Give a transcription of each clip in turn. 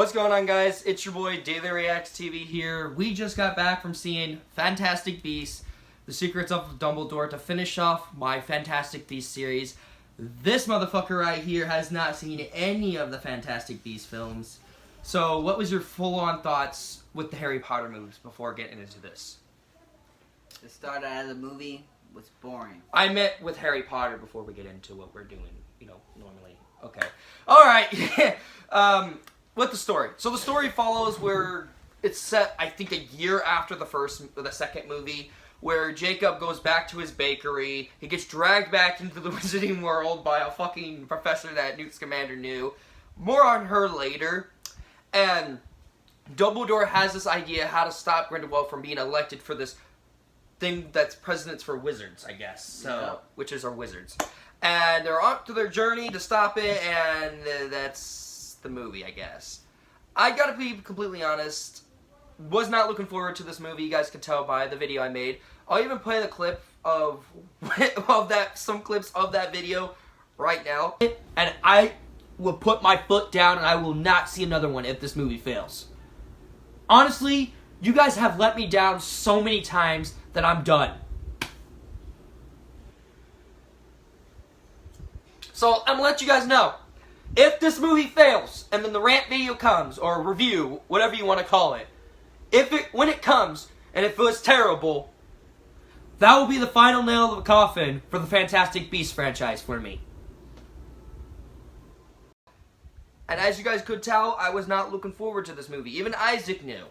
What's going on, guys? It's your boy Daily Reacts TV here. We just got back from seeing Fantastic Beasts: The Secrets of Dumbledore to finish off my Fantastic Beasts series. This motherfucker right here has not seen any of the Fantastic Beasts films. So, what was your full-on thoughts with the Harry Potter movies before getting into this? The start out of the movie was boring. I meant with Harry Potter before we get into what we're doing, normally. Okay. Alright. With the story. So the story follows where it's set, I think, a year after the second movie, where Jacob goes back to his bakery. He gets dragged back into the wizarding world by a fucking professor that Newt Scamander knew. More on her later. And Dumbledore has this idea how to stop Grindelwald from being elected for this thing that's presidents for wizards, I guess. So, witches are wizards. And they're on to their journey to stop it, and that's the movie, I guess. I gotta be completely honest, was not looking forward to this movie. You guys can tell by the video I made. I'll even play the clip of some clips of that video right now. And I will put my foot down and I will not see another one if this movie fails. Honestly, you guys have let me down so many times that I'm done. So I'm gonna let you guys know. If this movie fails, and then the rant video comes, or review, whatever you want to call it, when it comes, and if it was terrible, that will be the final nail of the coffin for the Fantastic Beasts franchise for me. And as you guys could tell, I was not looking forward to this movie. Even Isaac knew.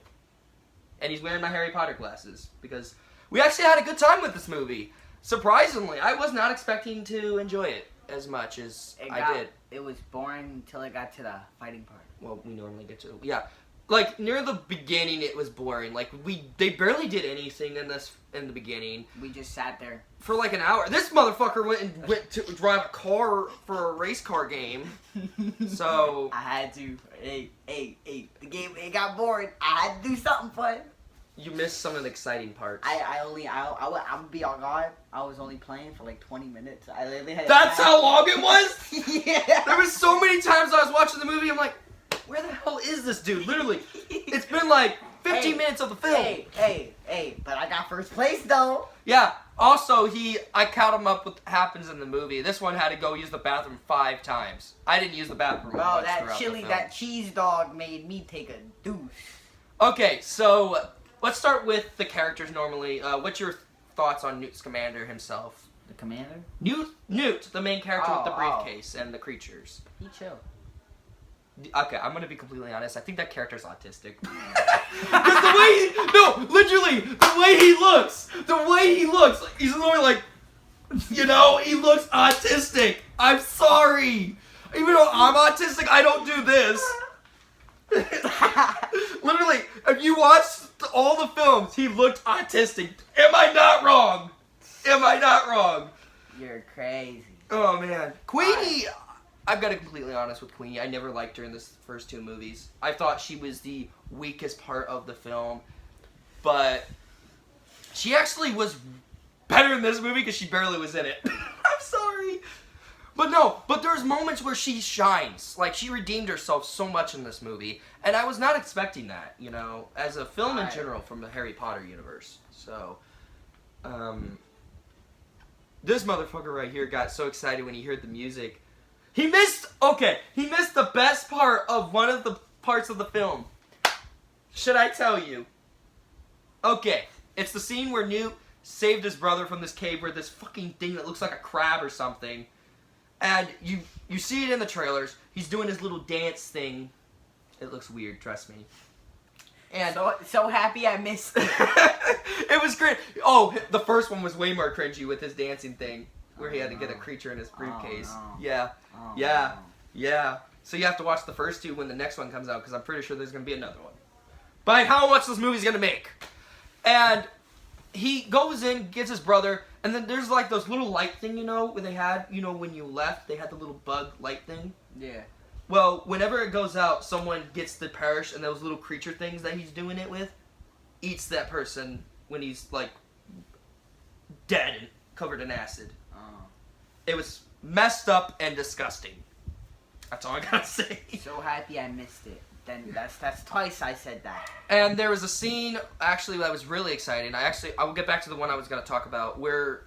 And he's wearing my Harry Potter glasses, because we actually had a good time with this movie. Surprisingly, I was not expecting to enjoy it as much as I did. It was boring until I got to the fighting part. Well, we normally get to... Yeah. Like, near the beginning, it was boring. Like, they barely did anything in the beginning. We just sat there. For like an hour. This motherfucker went to drive a car for a race car game. So... I had to. Hey. The game, it got boring. I had to do something fun. You missed some of the exciting parts. I'm be on guard. I was only playing for like 20 minutes. I literally had. That's how long it was? Yeah. There was so many times I was watching the movie, I'm like, where the hell is this dude? Literally. It's been like 15 minutes of the film. Hey, but I got first place though. Yeah. Also, I count him up what happens in the movie. This one had to go use the bathroom 5 times. I didn't use the bathroom Bro, that cheese dog made me take a douche. Okay, so let's start with the characters normally. What's your thoughts on Newt Scamander himself? The commander? Newt, the main character with the briefcase and the creatures. He chill. Okay, I'm gonna be completely honest. I think that character's autistic. Because literally, the way he looks, he's literally like, he looks autistic. I'm sorry. Even though I'm autistic, I don't do this. Literally, if you watch all the films, he looked autistic. Am I not wrong? You're crazy. Oh, man. Queenie, I've got to be completely honest with Queenie. I never liked her in the first 2 movies. I thought she was the weakest part of the film. But she actually was better in this movie because she barely was in it. I'm sorry. But there's moments where she shines. Like, she redeemed herself so much in this movie. And I was not expecting that, as a film in general from the Harry Potter universe. So, this motherfucker right here got so excited when he heard the music. He missed the best part of one of the parts of the film. Should I tell you? Okay, it's the scene where Newt saved his brother from this cave where this fucking thing that looks like a crab or something. And you see it in the trailers. He's doing his little dance thing. It looks weird, trust me. And so happy I missed it. It was great. Oh, the first one was way more cringy with his dancing thing, where he had to get a creature in his briefcase. Yeah. So you have to watch the first 2 when the next one comes out, because I'm pretty sure there's going to be another one. But how much this movie's going to make. And he goes in, gets his brother, and then there's like those little light thing, where they had, when you left, they had the little bug light thing. Yeah. Well, whenever it goes out, someone gets the parish, and those little creature things that he's doing it with, eats that person when he's, like, dead and covered in acid. Oh. It was messed up and disgusting. That's all I gotta say. So happy I missed it. Then that's twice I said that. And there was a scene actually that was really exciting. I will get back to the one I was going to talk about where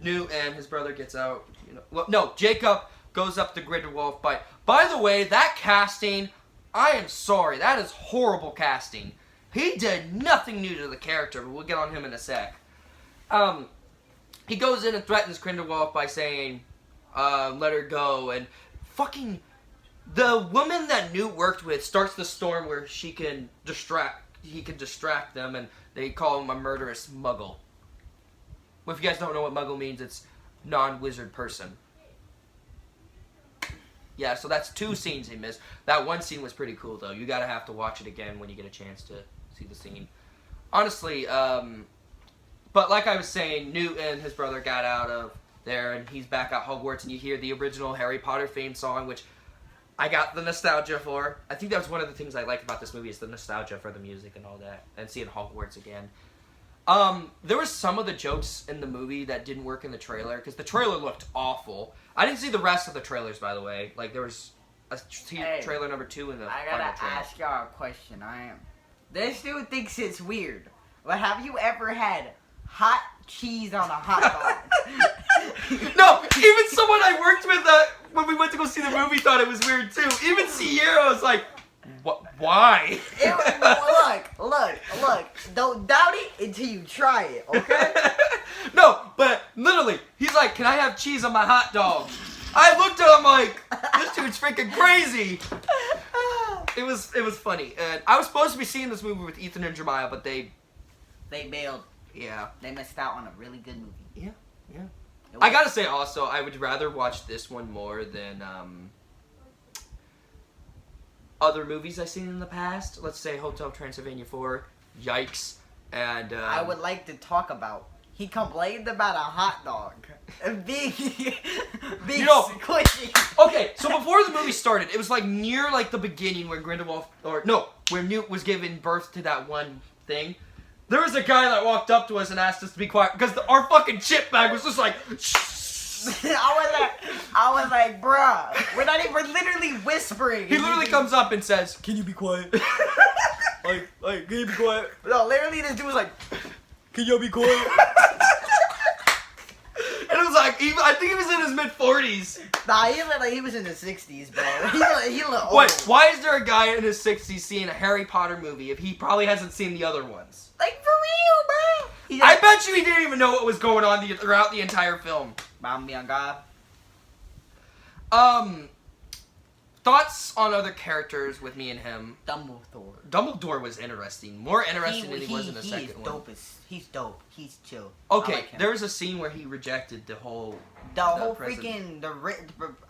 Newt and his brother gets out. Jacob goes up the Grindelwald fight. By the way, that casting, I am sorry, that is horrible casting. He did nothing new to the character, but we'll get on him in a sec. He goes in and threatens Grindelwald by saying, let her go, and fucking the woman that Newt worked with starts the storm where he can distract them, and they call him a murderous muggle. Well, if you guys don't know what muggle means, it's non-wizard person. Yeah, so that's 2 scenes he missed. That one scene was pretty cool, though. You gotta have to watch it again when you get a chance to see the scene. Honestly, but like I was saying, Newt and his brother got out of there, and he's back at Hogwarts, and you hear the original Harry Potter theme song, which I got the nostalgia for. I think that was one of the things I like about this movie is the nostalgia for the music and all that, and seeing Hogwarts again. There was some of the jokes in the movie that didn't work in the trailer, because the trailer looked awful. I didn't see the rest of the trailers, by the way. Like, there was a trailer number 2 in the I final gotta trailer. ask y'all a question. This dude thinks it's weird, but have you ever had hot cheese on a hot dog? No, even someone I worked with when we went to go see the movie thought it was weird, too. Even Sierra was like, why? Look. Don't doubt it until you try it, okay? No, but literally, he's like, can I have cheese on my hot dog? I looked at him like, this dude's freaking crazy. It was funny. And I was supposed to be seeing this movie with Ethan and Jeremiah, but they bailed. Yeah. They missed out on a really good movie. Yeah. I gotta say also, I would rather watch this one more than other movies I've seen in the past. Let's say Hotel Transylvania 4, yikes. And I would like to talk about, he complained about a hot dog. Big squishy. Okay, so before the movie started, it was like near like the beginning where where Newt was giving birth to that one thing. There was a guy that walked up to us and asked us to be quiet because our fucking chip bag was just like. I was like, bruh, we're literally whispering. He literally comes up and says, "Can you be quiet?" like, can you be quiet? No, literally, this dude was like, "Can you be quiet?" And it was like, I think he was in his mid-40s. Nah, he looked like he was in his 60s, bro. He looked old. Wait, why is there a guy in his 60s seeing a Harry Potter movie if he probably hasn't seen the other ones? Like, for real, bro. I bet you he didn't even know what was going on throughout the entire film. Bound on God. Thoughts on other characters with me and him? Dumbledore was interesting. More interesting than he was in the second one. He's dope. He's chill. Okay, like there was a scene where he rejected the whole freaking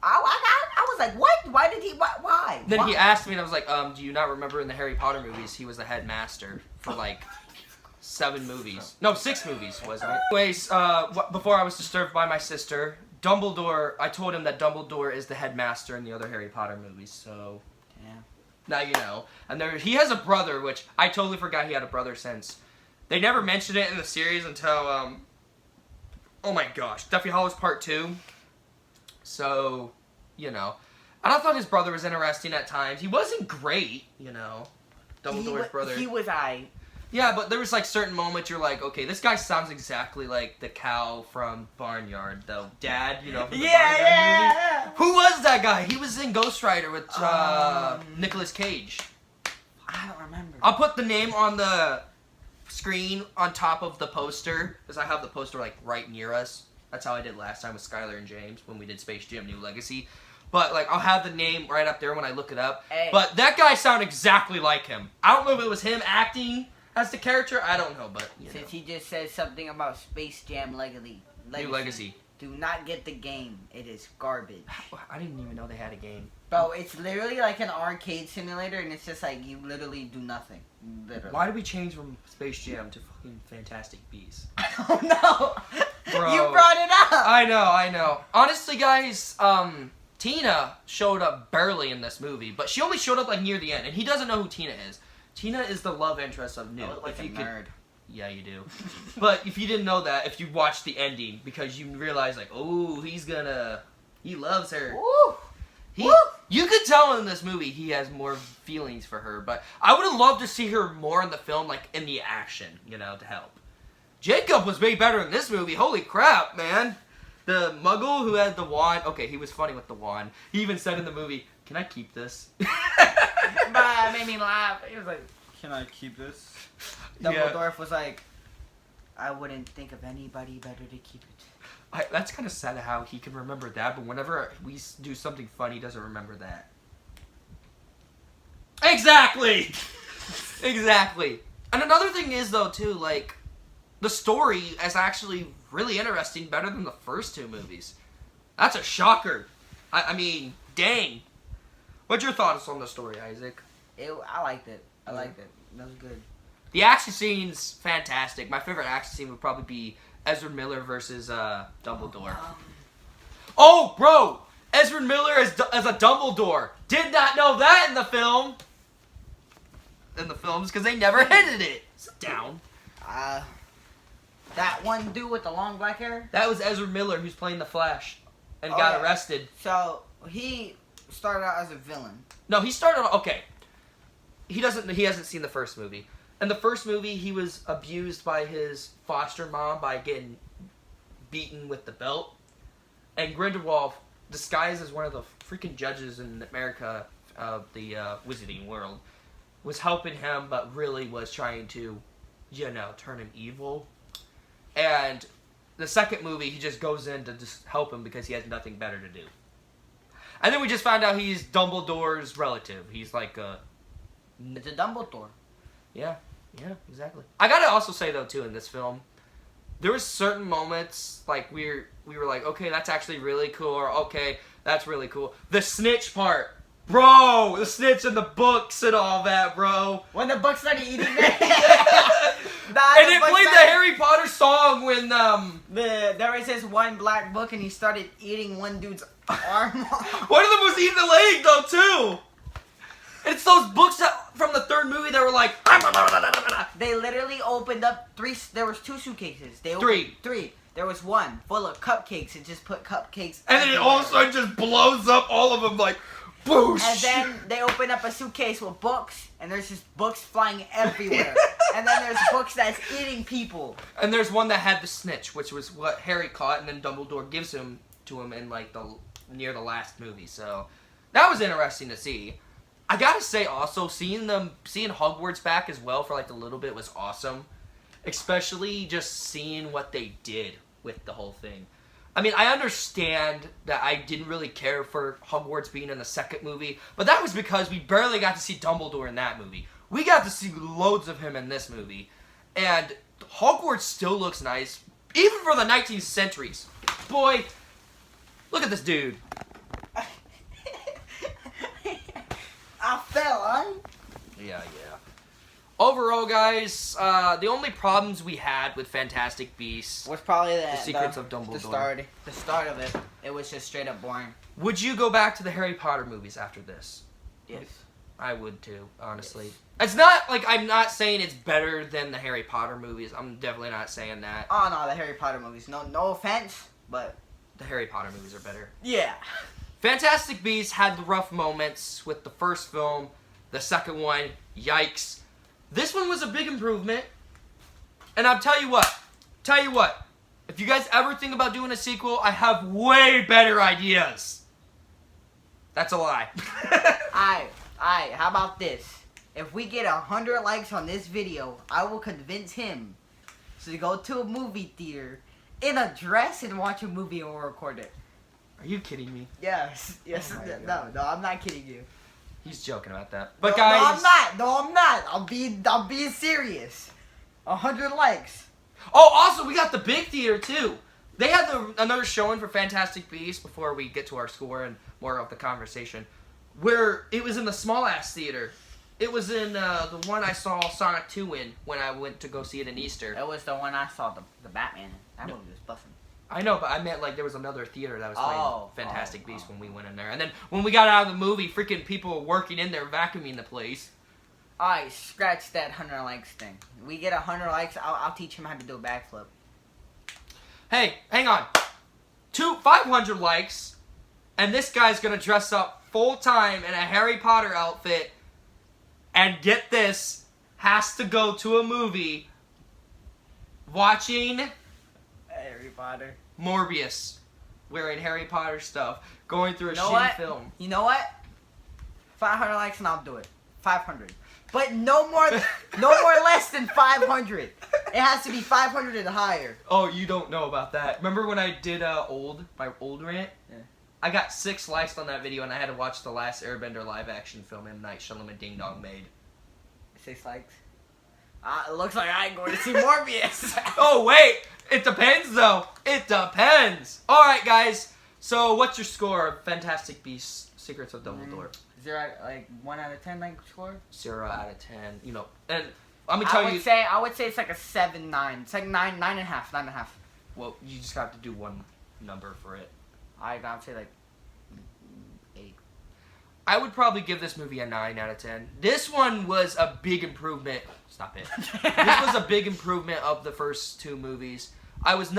I was like, what? Why did he? Why? Then he asked me, and I was like, do you not remember in the Harry Potter movies he was the headmaster for like 7 movies? No, 6 movies, wasn't it? Anyways, before I was disturbed by my sister, Dumbledore. I told him that Dumbledore is the headmaster in the other Harry Potter movies. So yeah, now you know. And he has a brother, which I totally forgot he had a brother since. They never mentioned it in the series until, oh my gosh, Deathly Hallows Part 2. So, you know. And I thought his brother was interesting at times. He wasn't great, you know. Dumbledore's brother. He was Yeah, but there was like certain moments you're like, okay, this guy sounds exactly like the cow from Barnyard, the dad, you know, from the Barnyard movie. Who was that guy? He was in Ghost Rider with Nicolas Cage. I don't remember. I'll put the name on the screen on top of the poster, because I have the poster like right near us. That's how I did last time with Skylar and James when we did Space Jam New Legacy. But like I'll have the name right up there when I look it up. Hey. But that guy sounded exactly like him. I don't know if it was him acting as the character. I don't know, but you since he just said something about Space Jam New Legacy. Do not get the game. It is garbage. I didn't even know they had a game. Bro, it's literally like an arcade simulator, and it's just like you literally do nothing. Literally. Why did we change from Space Jam to fucking Fantastic Beasts? Oh no! Bro, you brought it up! I know. Honestly, guys, Tina showed up barely in this movie, but she only showed up like near the end, and he doesn't know who Tina is. Tina is the love interest of Newt. I look like a nerd. Yeah, you do. But if you didn't know that, if you watched the ending, because you realize like, oh, he loves her. Woo! You could tell in this movie he has more feelings for her, but I would have loved to see her more in the film, like in the action, you know, to help. Jacob was way better in this movie. Holy crap, man. The muggle who had the wand. Okay, he was funny with the wand. He even said in the movie, "Can I keep this?" But it made me laugh. He was like, "Can I keep this?" Dumbledore was like, "I wouldn't think of anybody better to keep it." That's kind of sad how he can remember that, but whenever we do something funny, he doesn't remember that. Exactly! Exactly. And another thing is, though, too, like, the story is actually really interesting, better than the first two movies. That's a shocker. I mean, dang. What's your thoughts on the story, Isaac? I liked it. I liked it. That was good. The action scene's fantastic. My favorite action scene would probably be Ezra Miller versus Dumbledore. Oh, bro! Ezra Miller as a Dumbledore. Did not know that in the film. In the films, because they never hinted it. Sit down. That one dude with the long black hair? That was Ezra Miller, who's playing the Flash and got arrested. So, he started out as a villain. No, he started... Okay. He hasn't seen the first movie. In the first movie, he was abused by his foster mom by getting beaten with the belt. And Grindelwald, disguised as one of the freaking judges in America of the Wizarding World, was helping him, but really was trying to, you know, turn him evil. And the second movie, he just goes in to just help him because he has nothing better to do. And then we just found out he's Dumbledore's relative. He's like a... It's a Dumbledore. Yeah, exactly. I gotta also say, though, too, in this film, there was certain moments, like, we were like, okay, that's actually really cool, or okay, that's really cool. The snitch part. Bro, the snitch in the books and all that, bro. When the book started eating that. And it played the Harry Potter song when, there was this one black book and he started eating one dude's arm off. One of them was eating the leg, though, too. And it's those books from the third movie that were like... They literally opened up there was 2 suitcases. They opened 3. There was one full of cupcakes and just put cupcakes and then it all of a sudden just blows up all of them like... Boosh. And then they open up a suitcase with books, and there's just books flying everywhere. And then there's books that's eating people. And there's one that had the snitch, which was what Harry caught, and then Dumbledore gives him to him in like near the last movie. So that was interesting to see. I gotta say also, seeing Hogwarts back as well for like a little bit was awesome. Especially just seeing what they did with the whole thing. I mean, I understand that I didn't really care for Hogwarts being in the second movie, but that was because we barely got to see Dumbledore in that movie. We got to see loads of him in this movie. And Hogwarts still looks nice, even for the 19th centuries. Boy, look at this dude. I fell, huh? Yeah. Overall, guys, the only problems we had with Fantastic Beasts was probably the Secrets of Dumbledore. The start of it. It was just straight up boring. Would you go back to the Harry Potter movies after this? Yes. I would too, honestly. Yes. It's not like I'm not saying it's better than the Harry Potter movies. I'm definitely not saying that. Oh no, the Harry Potter movies. No offense, but the Harry Potter movies are better. Yeah. Fantastic Beasts had the rough moments with the first film. The second one, yikes. This one was a big improvement. And I'll tell you what. If you guys ever think about doing a sequel, I have way better ideas. That's a lie. How about this? If we get 100 likes on this video, I will convince him to go to a movie theater in a dress and watch a movie and we'll record it. Are you kidding me? Yes. Oh No, I'm not kidding you. He's joking about that. But guys... No, I'm not. I'm being serious. 100 likes. Oh, also, we got the big theater, too. They had another showing for Fantastic Beasts before we get to our score and more of the conversation, where it was in the small-ass theater. It was in the one I saw Sonic 2 in when I went to go see it in Easter. It was the one I saw the Batman in. That movie was busting. I know, but I meant like there was another theater that was playing Fantastic Beasts when we went in there. And then when we got out of the movie, freaking people were working in there vacuuming the place. Alright, scratch that 100 likes thing. We get 100 likes, I'll teach him how to do a backflip. Hey, hang on. 500 likes, and this guy's gonna dress up full time in a Harry Potter outfit, and get this, has to go to a movie watching Harry Potter. Morbius, wearing Harry Potter stuff, going through a You know shitty what? film. You know what? 500 likes and I'll do it. 500. But no more less than 500. It has to be 500 and higher. Oh, you don't know about that. Remember when I did my old rant? Yeah. I got 6 likes on that video, and I had to watch the last Airbender live action film M. Night Shyamalan Ding Dong made. 6 likes. It looks like I ain't going to see Morbius. Oh, wait! It depends, though. It depends. All right, guys. So, what's your score of Fantastic Beasts: Secrets of Dumbledore? 0, like 1 out of 10, like score. 0 out of 10. You know, and let me tell you. I would say it's like a 7, 9. It's like 9, 9.5. Well, you just have to do one number for it. I'd say like 8. I would probably give this movie a 9 out of 10. This one was a big improvement. Stop it. This was a big improvement of the first 2 movies. I was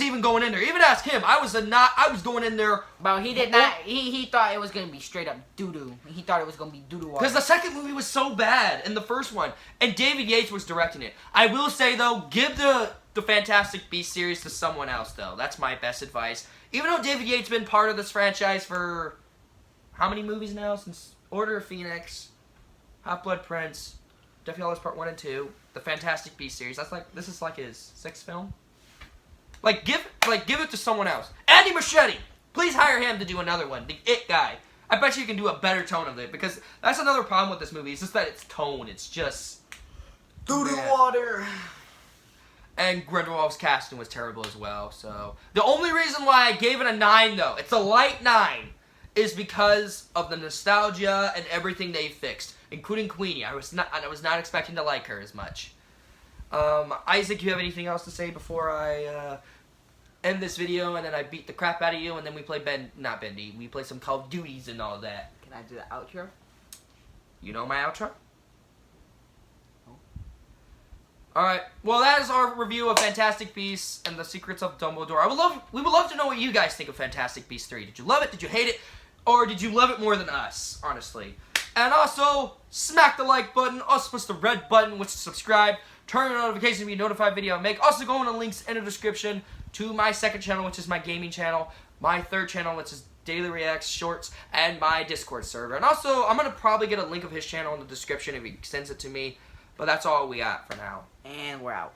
even going in there. Even ask him. I was going in there. But he did not. He thought it was gonna be straight up doo doo. He thought it was gonna be doo doo. Because the second movie was so bad in the first one, and David Yates was directing it. I will say though, give the Fantastic Beasts series to someone else though. That's my best advice. Even though David Yates been part of this franchise for how many movies now? Since Order of Phoenix, Half-Blood Prince, Deathly Hallows Part 1 and 2, the Fantastic Beasts series. This is like his 6th film. Give it to someone else. Andy Muschietti, please hire him to do another one. The It guy. I bet you can do a better tone of it, because that's another problem with this movie. It's just that its tone. It's just doo-doo water. And Grindelwald's casting was terrible as well. So the only reason why I gave it a 9, though, it's a light 9, is because of the nostalgia and everything they fixed, including Queenie. I was not expecting to like her as much. Isaac, you have anything else to say before I end this video, and then I beat the crap out of you, and then we play we play some Call of Duties and all that. Can I do the outro? You know my outro? Alright, well that is our review of Fantastic Beasts and the Secrets of Dumbledore. We would love to know what you guys think of Fantastic Beasts 3. Did you love it? Did you hate it? Or did you love it more than us, honestly? And also, smack the like button, also push the red button, which is subscribe. Turn on notifications to be notified video I make. Also go in the links in the description to my 2nd channel, which is my gaming channel, my 3rd channel, which is Daily Reacts, Shorts, and my Discord server. And also, I'm going to probably get a link of his channel in the description if he sends it to me. But that's all we got for now. And we're out.